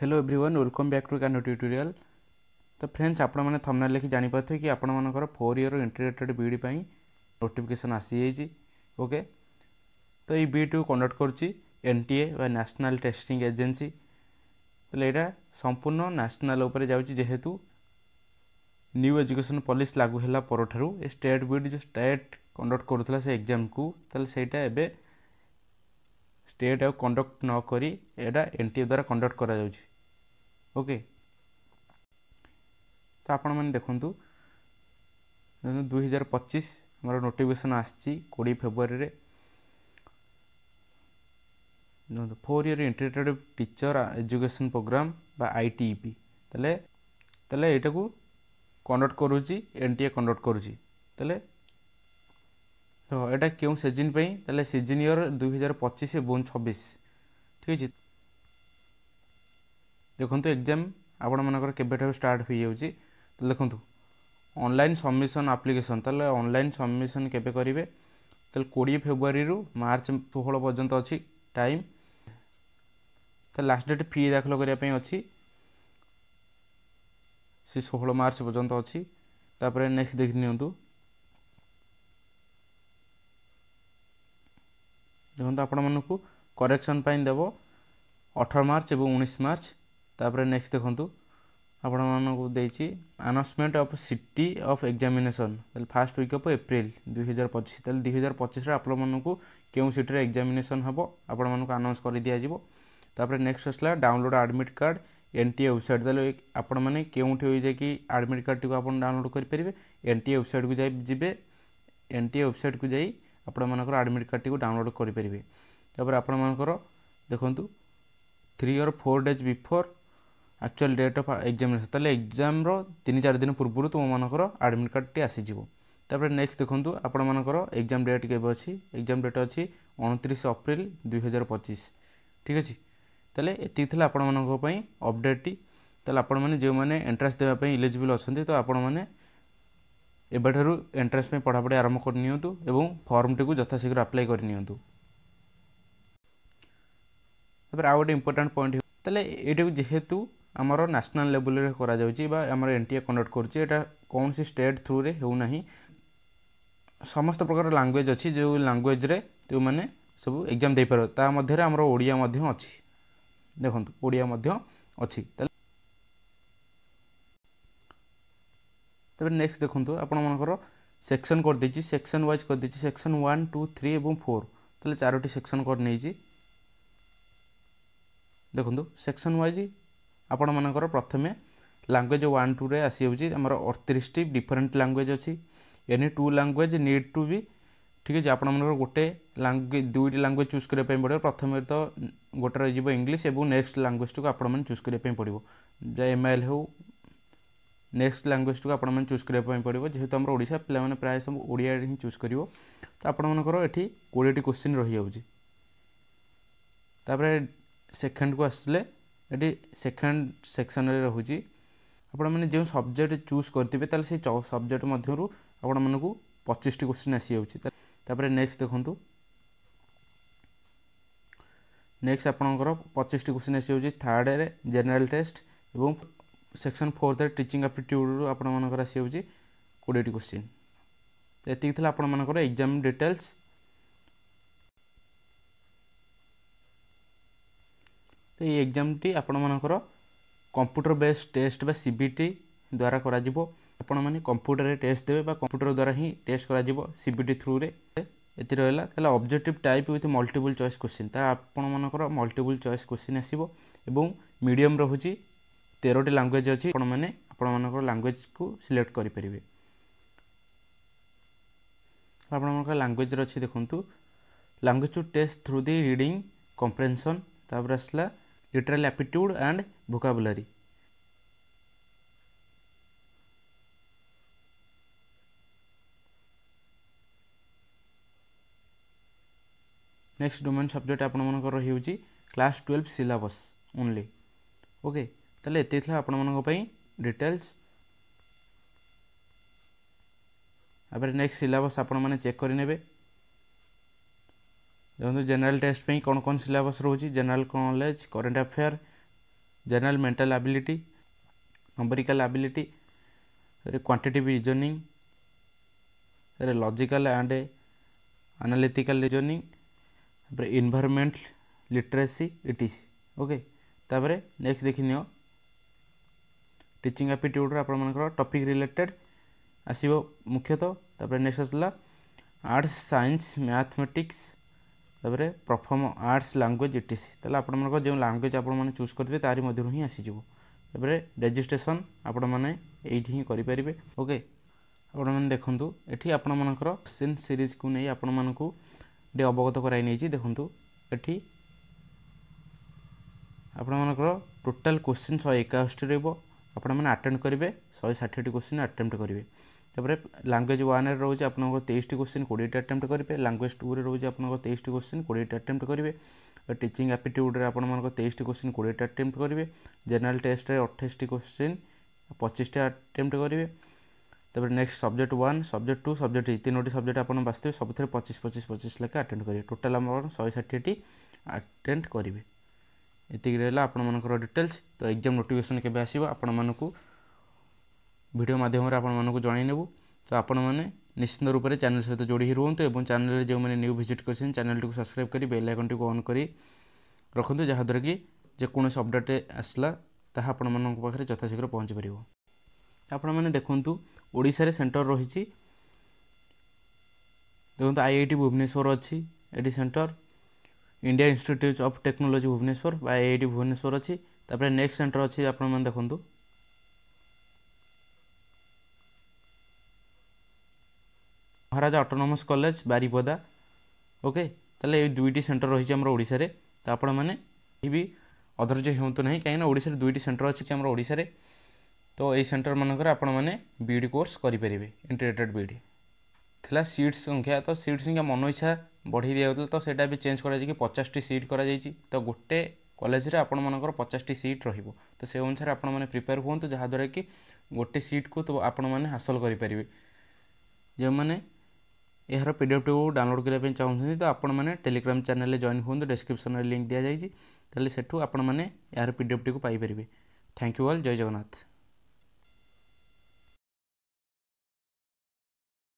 Hello everyone welcome back to Kano tutorial. तो friends आपण मैंने थंबनेल लिखि जानि पाथे कि आपण मानकर 4 ईयर इंटीग्रेटेड बीडी पई नोटिफिकेशन आसी जाइछि। ओके, तो ये बीडी को कंडक्ट करछि एनटीए बा नेशनल टेस्टिंग एजेंसी। तो एटा संपूर्ण नेशनल ऊपर जाउछि जेहेतु न्यू एजुकेशन पॉलिसी लागू होला परठारु स्टेट बीडी जो स्टेट कंडक्ट करूथला से एग्जाम को तले सेटा एबे स्टेट कंडक्ट न करी एटा एनटीए द्वारा कंडक्ट करा जाउछि। ओके, तो आपण मैंने देखंतु 2025 हमारा नोटिफिकेशन आछि 20 फेब्रुआरी रे 4 year integrated teacher education programme बा आईटीईपी तले तले एटा को कंडक्ट करूछि एनटीए कंडक्ट करूछि। तले तो एटा क्यों सीजन पे तले सीजन ईयर 2025 एवं 26 ठीक है। देखंतु एग्जाम आपण मानकर केबेठार स्टार्ट हो जाउछि। तो देखंतु ऑनलाइन सबमिशन एप्लिकेशन तले ऑनलाइन सबमिशन केबे करिवे तले 20 फेब्रुआरी रु मार्च 16 पर्यंत अछि टाइम। तो लास्ट डेट फी दाखल करिया पई अछि से 16 मार्च पर्यंत अछि। तापर नेक्स्ट देख नियंतु देखो आपण मानकू करेक्शन पाइन देव 18 मार्च एवं 19 मार्च। तापर नेक्स्ट देखो आपण मानकू देछि announcement of city of examination first week of April 2025 तल 2025 रे आपण मानकू केउ सिटी रे एग्जामिनेशन हबो आपण मानकू अनाउंस कर दिया जिवो। तापर नेक्स्ट असला download admit card NTA website तल आपण माने केउठी होई जे कि एडमिट कार्ड को आपण डाउनलोड करि परिबे एनटीए वेबसाइट को जाई जिबे एनटीए वेबसाइट को जाई आपण मानकर एडमिट कार्ड को डाउनलोड करि परिबे। तापर आपण मानकर देखंतु 3 और 4 days before actual date of examination तले एग्जाम रो 3-4 दिन पूर्व तुम मानकर एडमिट कार्ड टी आसी जिवो। तापर नेक्स्ट देखंतु आपण मानकर एग्जाम डेट केबे अछि एग्जाम डेट अछि 29 अप्रैल 2025 ठीक अछि। तले एति थिला आपण मानक पई अपडेट टी तले आपण माने जे माने एंट्रेंस देबा पई एलिजिबल अछंती तो आपण माने एबाठारु एंट्रेंस में पढ़ापढ़ी आरंभ कर नियंतु एवं फॉर्म टी को यथाशीघ्र अप्लाई कर नियंतु। तापर आ गोटे इंपोर्टेंट पॉइंट तले एटा जेहेतु आमर नेशनल लेवल रे करा जाउची बा आमर एनटीए कंडक्ट करची एटा कौन सी स्टेट थ्रू रे हेउ नाही समस्त प्रकार लैंग्वेज अछि जो लैंग्वेज रे तो माने सब एग्जाम दे पारो ता मध्ये रे आमर ओडिया मध्ये अछि देखंतु ओडिया मध्ये अछि। तबे नेक्स्ट देखंतु आपण मानकर सेक्शन कर देछि सेक्शन वाइज कर देछि सेक्शन 1 2 3 एवं 4 तले चारोटी सेक्शन कर नेछि। देखंतु सेक्शन वाइज आपण मानकर प्रथमे लैंग्वेज 1 2 रे आसी होछि हमर 38 टी डिफरेंट लैंग्वेज अछि any two language need to be ठीक है। आपण मानकर गोटे लैंग्वेज दुईटी लैंग्वेज चूज करिया पय पड़ो प्रथमे तो गोटे रह जिवो इंग्लिश एवं नेक्स्ट लैंग्वेज को आपण माने चूज करिया पय पड़िबो जे एमएल हो नेक्स्ट लैंग्वेज को आपण माने चूज करिया पय पड़िबो जेहेतु हमर ओडिसा प्ले माने प्राय सब ओडिया रे ही चूज करिवो। तो आपण मानकर एठी 20 टी क्वेश्चन रहि जाउछि। तापर सेकंड को आसले एटी सेकंड सेक्शन रे रहुछि आपण माने जे सब्जेक्ट चूज करथिबे ताले से सब्जेक्ट मध्यरु आपण मानकू 25 टी क्वेश्चन आसी जाउछि। तापर नेक्स्ट देखंतु नेक्स्ट आपणकर 25 टी क्वेश्चन आसी जाउछि थर्ड रे जनरल टेस्ट एवं सेक्शन 4 रे टीचिंग एप्टीट्यूड रु आपण मानकर आसी जाउछि 20 टी क्वेश्चन। तो एति थिला आपण मानकर एग्जाम डिटेल्स। तो ये एग्जाम टी आपण मानकर कंप्यूटर बेस्ड टेस्ट बा सीबीटी द्वारा करा जिवो आपण माने कंप्यूटर रे टेस्ट देबे बा कंप्यूटर द्वारा ही टेस्ट करा जिवो सीबीटी थ्रू रे एति रहला। तला objective type with multiple choice question ता आपण मानकर मल्टीपल चॉइस क्वेश्चन आसीबो एवं मीडियम रहुची 13 टी लैंग्वेज अछि आपण मानकर लैंग्वेज को सिलेक्ट करि परिबे। आपण मानकर लैंग्वेज रछि देखंतु language to test through the reading comprehension तापर असला literal aptitude and vocabulary. Next domain subject आपण मानकर रहि होची क्लास 12 सिलेबस ओनली। ओके, तले एते थला आपण मानक पई डिटेल्स। अब नेक्स्ट सिलेबस आपण माने चेक करि नेबे देखो जनरल टेस्ट पे कौन कौन सिलेबस रोची general knowledge current affair general mental ability, numerical ability, quantitative reasoning, logical and analytical reasoning, environment literacy ETC. Okay तापर नेक्स्ट देखि नियो टीचिंग एप्टीट्यूड आपण मानकर टॉपिक रिलेटेड आसीबो मुख्यतः। तापर नेक्स्ट आसला आर्ट्स साइंस मैथमेटिक्स, तापर परफॉर्म आर्ट्स लैंग्वेज इटीसी। ताले आपण मानकर जो लैंग्वेज आपण माने चूज करबे तारि मध्य ही आसी जिवो। तापर रजिस्ट्रेशन आपण माने एठी ही करि परिबे। ओके आपण माने देखंतु एठी आपण मानकर क्वेश्चन सीरीज को नै आपण मानकू डे अवगत कराई नै छी। देखंतु एठी आपण मानकर टोटल क्वेश्चन 161 रहबो, आपण माने अटेंड करेंगे 160 क्वेश्चन अटेम्प्ट करेंगे। तापर लैंग्वेज 1 रे रोज आप 23 क्वेश्चन 20 अटेम्प्ट करेंगे, लैंग्वेज 2 रे रोज आप 23 क्वेश्चन 20 अटेम्प्ट करेंगे, टीचिंग एप्टीट्यूड रे आपण 23 क्वेश्चन 20 अटेम्प्ट करेंगे, जनरल टेस्ट रे 28 क्वेश्चन 25 अटेम्प्ट करेंगे। तापर नेक्स्ट सब्जेक्ट 1 सब्जेक्ट 2 सब्जेक्ट 3 तीनोटी सब्जेक्ट आप बास्तव सब 25 लेखा अटेम्प्ट करेंगे, टोटाल आप 160 अटेम्प्ट करेंगे। एतिक रहला आपण मानकर डिटेल्स। तो एग्जाम नोटिफिकेशन केबे आसीबो आपण मानकू वीडियो माध्यम रे आपण मानकू जणाई नेबू। तो आपण माने निश्चित रूप से चैनल सहित जोड़ी ही रुहतु एवं चैनल रे जो मैंने न्यू विजिट कर चैनल को सब्सक्राइब करी बेल आइकन टी ऑन करी रखंतु, जहाँ द्वारा कि जेकोसी अपडेट आसला ताहा आपण मानक पाखरे यथाशीघ्र पहुँची परिबो। आपण माने देखंतु ओडिसा रे सेंटर रही देखो आईआईटी भुवनेश्वर अच्छी एटी centre, India institute of technology Bhubaneswar बा आईआईटी भुवनेश्वर अच्छी। तापर नेक्स्ट सेंटर अच्छी आपण माने देखंतु महाराजा ऑटोनोमस कॉलेज बारिपदा। ओके ताले ये दुईटी सेंटर रही आम ओडिशा रे। तो आपण माने भी अधर्य होंतु नहीं कहीं ओडिशा रे दुईटी सेंटर अच्छी आम ओडिशा रे। तो ये सेंटर मानकर आपण माने बीडी कोर्स करि परिबे, इंटीग्रेटेड बीडी थिला। सीट संख्या तो सीट संख्या मन इच्छा बढ़ी दिया तो सेटा भी चेंज करा कि 50 सीट करा जायछि। तो गोटे कॉलेज रे आपण मानकर 50 सीट रहिबो। तो से अनुसार आपण माने प्रिपेयर होंतु, जहाँ द्वारा कि गोटे सीट को तो आपण माने हासिल करि परिबे। जो माने यार पीडीएफ को डाउनलोड करने चाहते तो आपण मैंने टेलीग्राम चैनल जॉइन हूँ, डिस्क्रिप्शन में लिंक दि जाइए, सेठू आपण मैंने यार पीडीएफ को पाइपर। थैंक यू ऑल, जय जगन्नाथ।